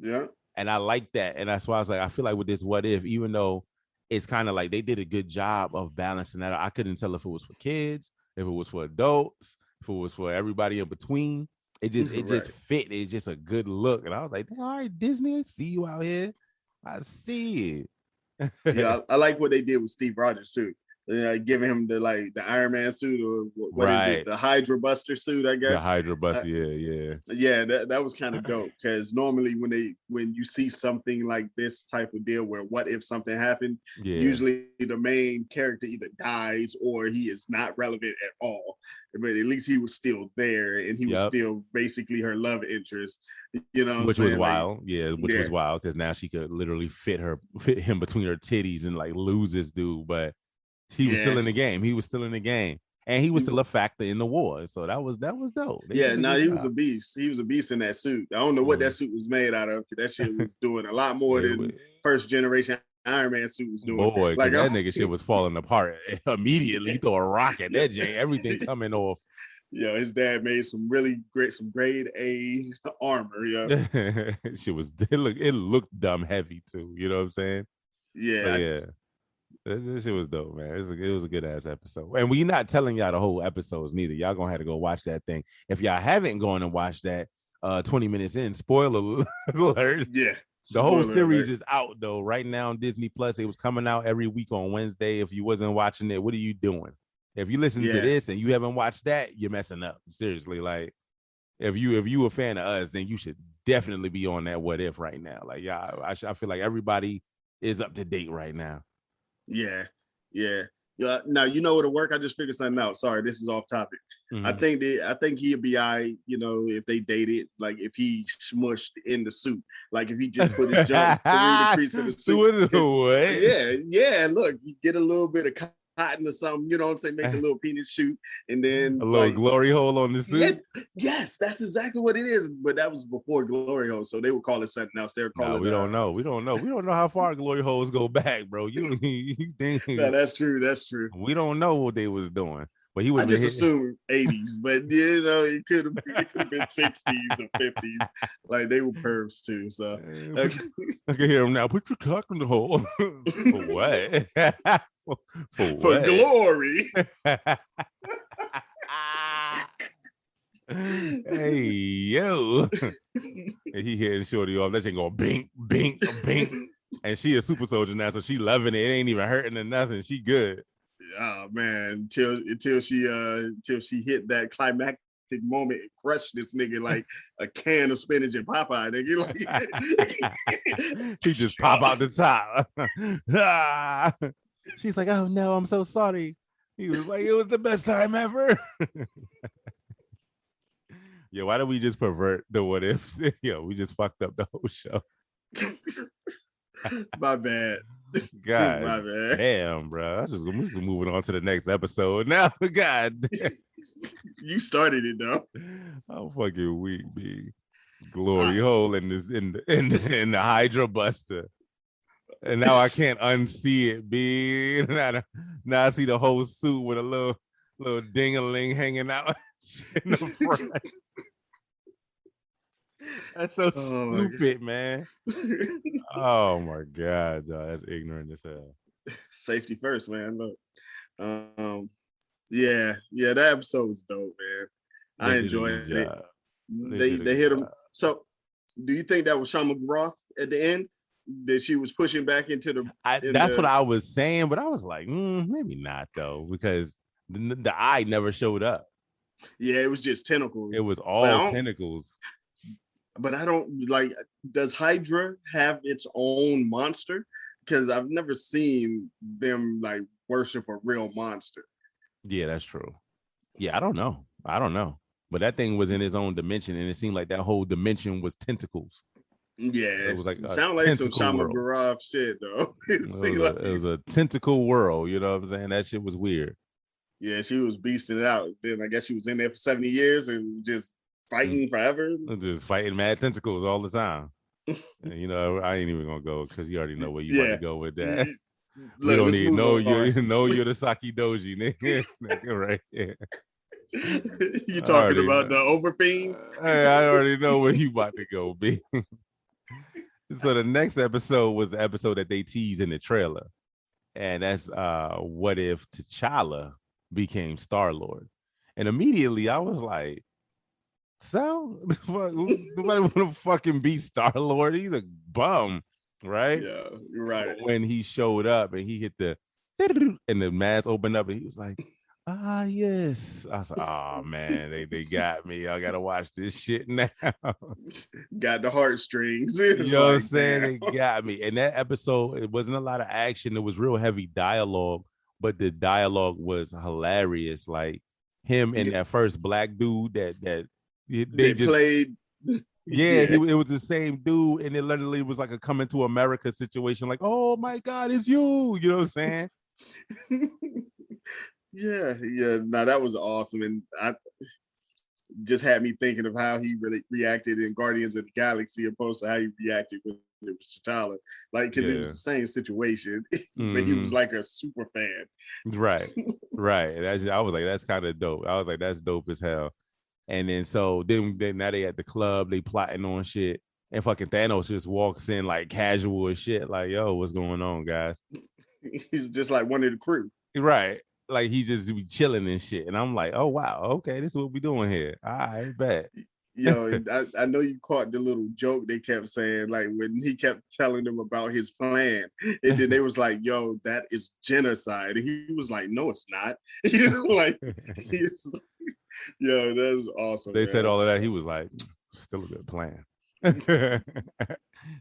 Yeah. And I like that. And that's why I was like, I feel like with this what if, even though it's kind of like they did a good job of balancing that, I couldn't tell if it was for kids, if it was for adults, if it was for everybody in between. It just Right. fit. It's just a good look. And I was like, all right, Disney, I see you out here. I see Yeah, it. I like what they did with Steve Rogers too. Giving him the Iron Man suit, or what is it, Right. the Hydra Buster suit, I The guess. Hydra bus. Uh, Yeah, yeah, that was kind of dope, because normally when you see something like this type of deal where what if something happened, yeah. usually the main character either dies or he is not relevant at all. But at least he was still there, and he was Yep. still basically her love interest. You know what I'm Which was saying? Like, wild. Yeah, which yeah, was wild because now she could literally fit him between her titties and like lose this dude. But he was yeah. still in the game. He was still in the game. And he was still a factor in the war. So that was dope. They Yeah, did a no, good he was a job. beast. He was a beast in that suit. I don't know what that Mhm. suit was made out of, because that shit was doing a lot more Yeah, than first generation Iron Man suit was doing. boy, Like, because that nigga shit was falling apart immediately. yeah, You throw a rock at yeah, that Jane, everything coming off. yeah. His dad made some grade A armor. Yeah, It looked dumb heavy too. You know what I'm saying? So yeah, yeah. This shit was dope, man. It was a good ass episode. And we not telling y'all the whole episodes neither. Y'all gonna have to go watch that thing. If y'all haven't gone and watched that 20 minutes in, spoiler alert. yeah. The whole Spoiler series alert. is out though right now on Disney Plus. It was coming out every week on Wednesday. If you wasn't watching it, what are you doing? If you listen to Yeah, this and you haven't watched that, you're messing up. Seriously, like if you a fan of us, then you should definitely be on that what if right now. Like yeah, I feel like everybody is up to date right now. yeah, yeah. Yeah. Now you know what'll work. I just figured something out. Sorry, this is off topic. Mm-hmm. I think he'd be you know, if they dated, like if he smushed in the suit, like if he just put his junk through the crease of the suit. Doing what? Yeah, yeah. Look, you get a little bit of cotton or something, you know what I'm saying? Make a little penis shoot, and A then little like, glory hole on the yeah, suit. yes, that's exactly what it is. But that was before Glory Hole, so they would call it something else. They would call No, it we don't know. We don't know. We don't know how far glory holes go back, bro. You think no, that's true. That's true. we don't know what they was doing, but he would I have been just hit. assumed 80s, but you know, it could have been 60s or 50s. Like they were pervs too. So I can hear him now. Put your cock in the hole. For what? For for what? glory. Hey yo. And he hitting Shorty off. That shit going bink, bink, bink. And she a super soldier now, so she loving it. It ain't even hurting or nothing. She good. Oh man, until she hit that climactic moment and crushed this nigga like a can of spinach and Popeye, nigga. Like, He just pop out the top. She's like, oh no, I'm so sorry. He was like, it was the best time ever. Yeah, why don't we just pervert the what ifs? Yo, we just fucked up the whole show. my bad. God My bad. damn, bro. I'm just moving on to the next episode now. God damn. You started it though. I'm fucking weak, B. Glory I, hole in this in the Hydra Buster. And now I can't unsee it, B. Now I see the whole suit with a little ding-a-ling hanging out in the front. That's so stupid, man. Oh my god, dog. That's ignorant as hell. Safety first, man. Look, yeah, that episode was dope, man. They I did a good enjoyed it. job. They They did a they good hit him. job. So, do you think that was Shama Groth at the end, that she was pushing back into That's what I was saying, but I was like, maybe not though, because the eye never showed up. Yeah, it was just It tentacles. was But all tentacles. I don't like. Does Hydra have its own monster? Because I've never seen them like worship a real monster. Yeah, that's true. Yeah, I don't know. But that thing was in its own dimension, and it seemed like that whole dimension was tentacles. It was like Yes, it a sounds like some tentacle Shama world. Groth shit though. It was a it was a tentacle world. You know what I'm saying? That shit was weird. yeah, she was beasting it out. Then I guess she was in there for 70 years and was just fighting forever. Just fighting mad tentacles all the time. And, I ain't even gonna go because you already know where you about Yeah. to go with that. We Look, don't let's need move on. no Yorosaki Doji, nigga. Right here. You I talking already about know. the overfiend? Hey, I already know where you about to go, B. So the next episode was the episode that they teased in the trailer. And that's what if T'Challa became Star-Lord? And immediately I was like, so nobody want to fucking be Star-Lord. He's a bum, right? Yeah, you're right. But when he showed up and he hit the and the mask opened up and he was like, yes. I was like, oh man, they got me. I gotta watch this shit now. Got the heartstrings. You know what I'm saying? They got me. And that episode, it wasn't a lot of action. It was real heavy dialogue, but the dialogue was hilarious. Like him and that first black dude that they just played. Yeah, it was the same dude, and it literally was like a coming to America situation. Like, oh my God, it's you. You know what I'm saying? Yeah. No, that was awesome, and I just had me thinking of how he really reacted in Guardians of the Galaxy opposed to how he reacted when it was T'Challa. Like, because it was the same situation, but he was like a super fan. Right. I was like, that's kind of dope. I was like, that's dope as hell. And then then now they at the club, they plotting on shit, and fucking Thanos just walks in like casual as shit, like, yo, what's going on, guys? He's just like one of the crew. Right. Like he just be chilling and shit. And I'm like, oh wow, okay, this is what we doing here. All right, bet. Yo, I know you caught the little joke they kept saying, like when he kept telling them about his plan, and then they was like, yo, that is genocide. And he was like, no, it's not. Like, yo, that's awesome. They said all of that. He was like, still a good plan.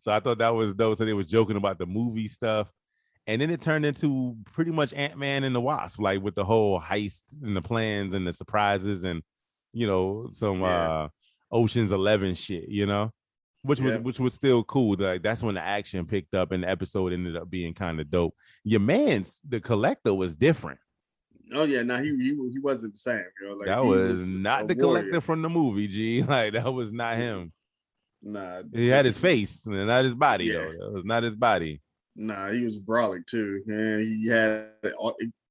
So I thought that was dope. So they was joking about the movie stuff. And then it turned into pretty much Ant-Man and the Wasp, like with the whole heist and the plans and the surprises and, you know, some Ocean's 11 shit, you know, which was still cool. Like that's when the action picked up and the episode ended up being kind of dope. Your man's the Collector was different. Oh yeah, no, he wasn't the same. You know, like that was not the warrior. Collector from the movie. G, like that was not him. Nah, he had his face and not his body though. That was not his body. Nah, he was brolic too, and he had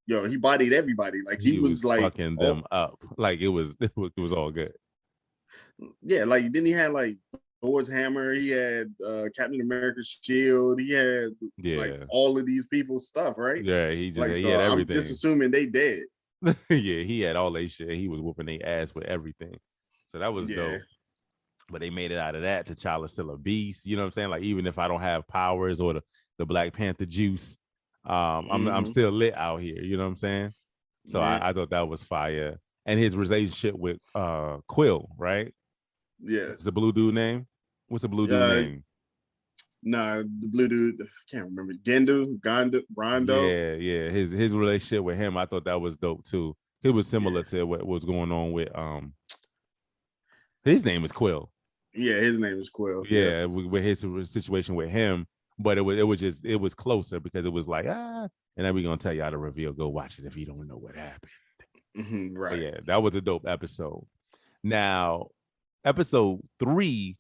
he bodied everybody. Like he was like fucking them up. Like it was all good. Yeah, like then he had like Thor's hammer. He had Captain America's shield. He had like all of these people's stuff, right? Yeah, he had everything. I'm just assuming they dead. Yeah, he had all their shit. He was whooping their ass with everything. So that was dope. But they made it out of that. T'Challa's still a beast. You know what I'm saying? Like even if I don't have powers or the Black Panther juice, I'm still lit out here. You know what I'm saying? So I thought that was fire. And his relationship with Quill, right? Yeah. It's the blue dude name? What's the blue dude name? Nah, the blue dude, I can't remember. Rondo. Yeah. His relationship with him, I thought that was dope too. It was similar to what was going on with his name is Quill. Yeah, his name is Quill. Yeah, with his situation with him, but it was closer because it was like and then we're gonna tell y'all to reveal. Go watch it if you don't know what happened. Right. But yeah, that was a dope episode. Now, episode 3.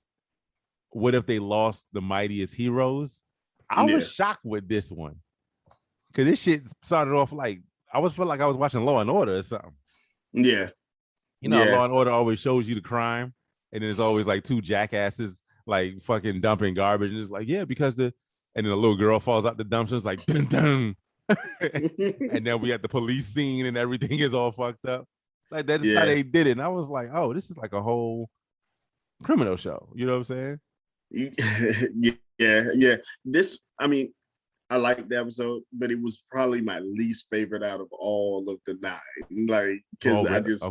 What if they lost the mightiest heroes? I was shocked with this one because this shit started off like I felt like I was watching Law and Order or something. Yeah. You know, Law and Order always shows you the crime, and then it's always like two jackasses like fucking dumping garbage, and it's like, because and then a little girl falls out the dumpster, it's like dun dun. And then we had the police scene and everything is all fucked up. Like that's how they did it. And I was like, oh, this is like a whole criminal show. You know what I'm saying? Yeah. This, I mean, I liked the episode, but it was probably my least favorite out of all of the 9. Like, because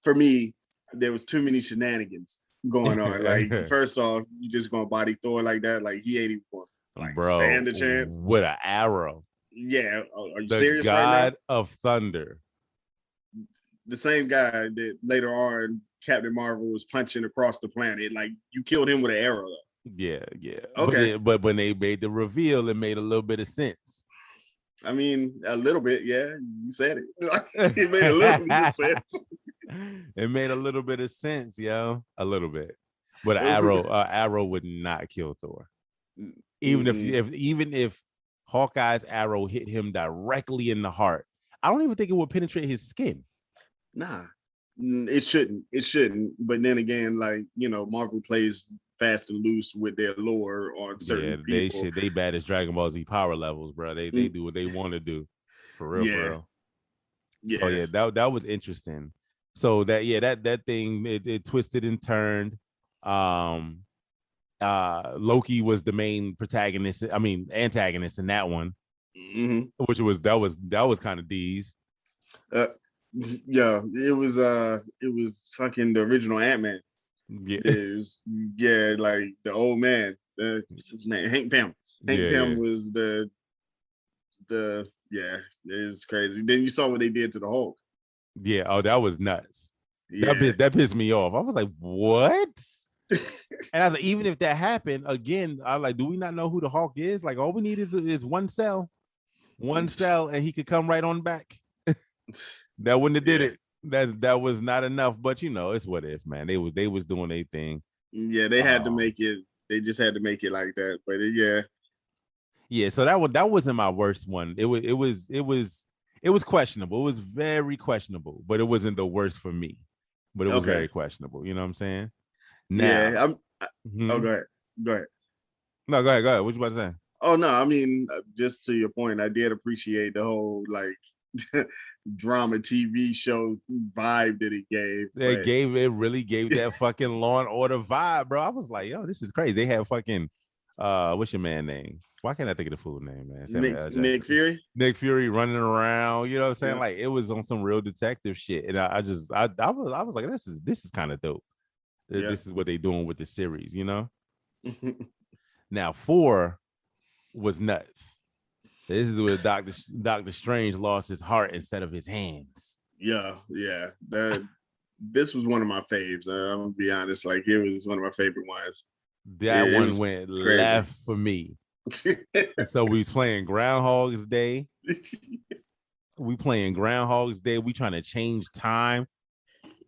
for me, there was too many shenanigans going on. Like, first off, you just gonna body Thor like that? Like, he ain't even gonna stand a chance with an arrow. Yeah, are you serious? The God right now? of Thunder, the same guy that later on Captain Marvel was punching across the planet. Like, you killed him with an arrow. Yeah. Okay, but when they made the reveal, it made a little bit of sense. I mean, a little bit. Yeah, you said it. It made a little bit of sense. It made a little bit of sense, yo. A little bit. But arrow would not kill Thor. Even if Hawkeye's arrow hit him directly in the heart, I don't even think it would penetrate his skin. Nah, it shouldn't. But then again, like, you know, Marvel plays fast and loose with their lore on certain people. They bad as Dragon Ball Z power levels, bro. They do what they want to do, for real, for real. Yeah. So yeah, that was interesting. So that thing it twisted and turned. Loki was the main antagonist in that one, which was kind of D's. Yeah, it was fucking the original Ant-Man. Yeah, like the old man, what's his name? Hank Pym. Hank Pym was the it was crazy. Then you saw what they did to the Hulk. Yeah, oh, that was nuts. Yeah. That pissed me off. I was like, what? And I was like, even if that happened again, I was like, do we not know who the Hulk is? Like, all we need is one cell, and he could come right on back. That wouldn't have did it. That was not enough. But it's what if, man. They was doing their thing. Yeah, they had to make it. They just had to make it like that. But yeah. So that wasn't my worst one. It was questionable. It was very questionable, but it wasn't the worst for me. But it was very questionable. You know what I'm saying? Now, oh, go ahead. No, go ahead. What you about to say? Oh no, I mean, just to your point, I did appreciate the whole drama TV show vibe that it gave. It really gave that fucking Law and Order vibe, bro. I was like, yo, this is crazy. They had fucking what's your man name? Why can't I think of the fool name, man? Nick Fury. Nick Fury running around, you know what I'm saying? Like, it was on some real detective shit. And I was like, this is kind of dope. This is what they doing with the series, Now 4 was nuts. This is where Doctor Strange lost his heart instead of his hands. Yeah. This was one of my faves. I'm gonna be honest, like, it was one of my favorite ones. That one went crazy. Left for me. So we was playing Groundhog's Day. We trying to change time.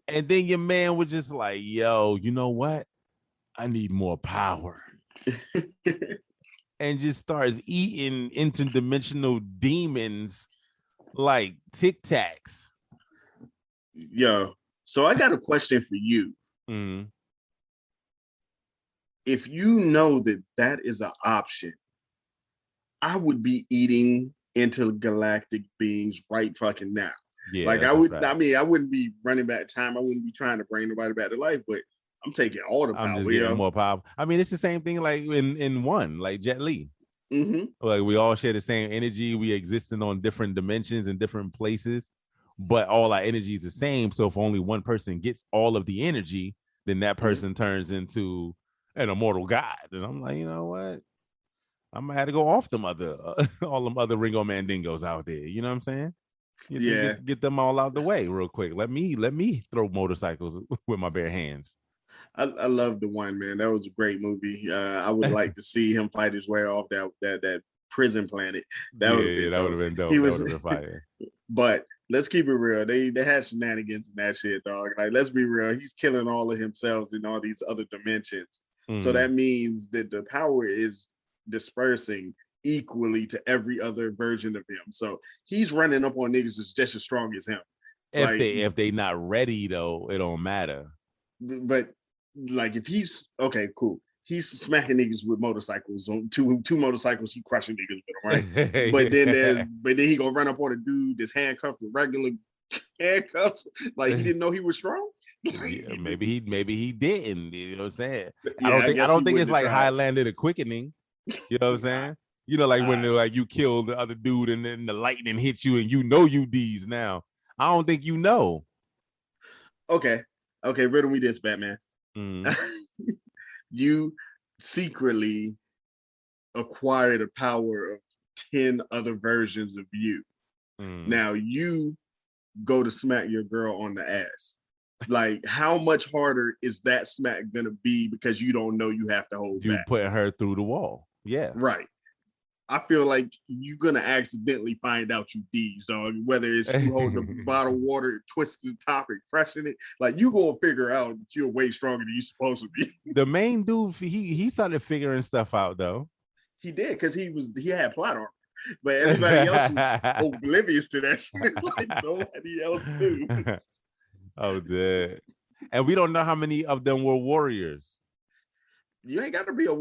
And then your man was just like, yo, you know what? I need more power. And just starts eating interdimensional demons like Tic Tacs. Yo, so I got a question for you. Mm-hmm. If you know that is an option, I would be eating intergalactic beings right fucking now. Yeah, like I wouldn't be running back time. I wouldn't be trying to bring nobody back to life, but I'm taking all the power. I'm just getting more power. I mean, it's the same thing like in one, like Jet Li. Mm-hmm. Like, we all share the same energy. We existing on different dimensions and different places, but all our energy is the same. So if only one person gets all of the energy, then that person turns into an immortal god. And I'm like, you know what? I'm gonna have to go off them all them other Ringo Mandingos out there. You know what I'm saying? Get them all out the way real quick. Let me throw motorcycles with my bare hands. I love the one, man. That was a great movie. I would like to see him fight his way off that prison planet. That would have been dope. That would have been fire. But let's keep it real. They had shenanigans in that shit, dog. Like, let's be real. He's killing all of himself in all these other dimensions. So that means that the power is dispersing equally to every other version of him. So he's running up on niggas that's just as strong as him. If they not ready though, it don't matter. But like, if he's okay, cool. He's smacking niggas with motorcycles on two motorcycles. He crushing niggas with them, right? But then he gonna run up on a dude that's handcuffed with regular handcuffs. Like, he didn't know he was strong. Yeah, maybe he didn't. You know what I'm saying? I don't think it's like Highlander the Quickening. You know what I'm saying? Like when you kill the other dude and then the lightning hits you and you D's now. I don't think you know. Okay, riddle me this, Batman. You secretly acquire the power of 10 other versions of you. Now you go to smack your girl on the ass. Like, how much harder is that smack gonna be because you don't know you have to hold back? You put her through the wall. Yeah. Right. I feel like you're gonna accidentally find out you D's, dog. Whether it's you holding a bottle of water, twisting the top and crushing it, like, you gonna figure out that you're way stronger than you're supposed to be. The main dude, he started figuring stuff out though. He did, because he had plot armor, but everybody else was oblivious to that shit. Like, nobody else knew. Oh, dude. And we don't know how many of them were warriors. You ain't got to be a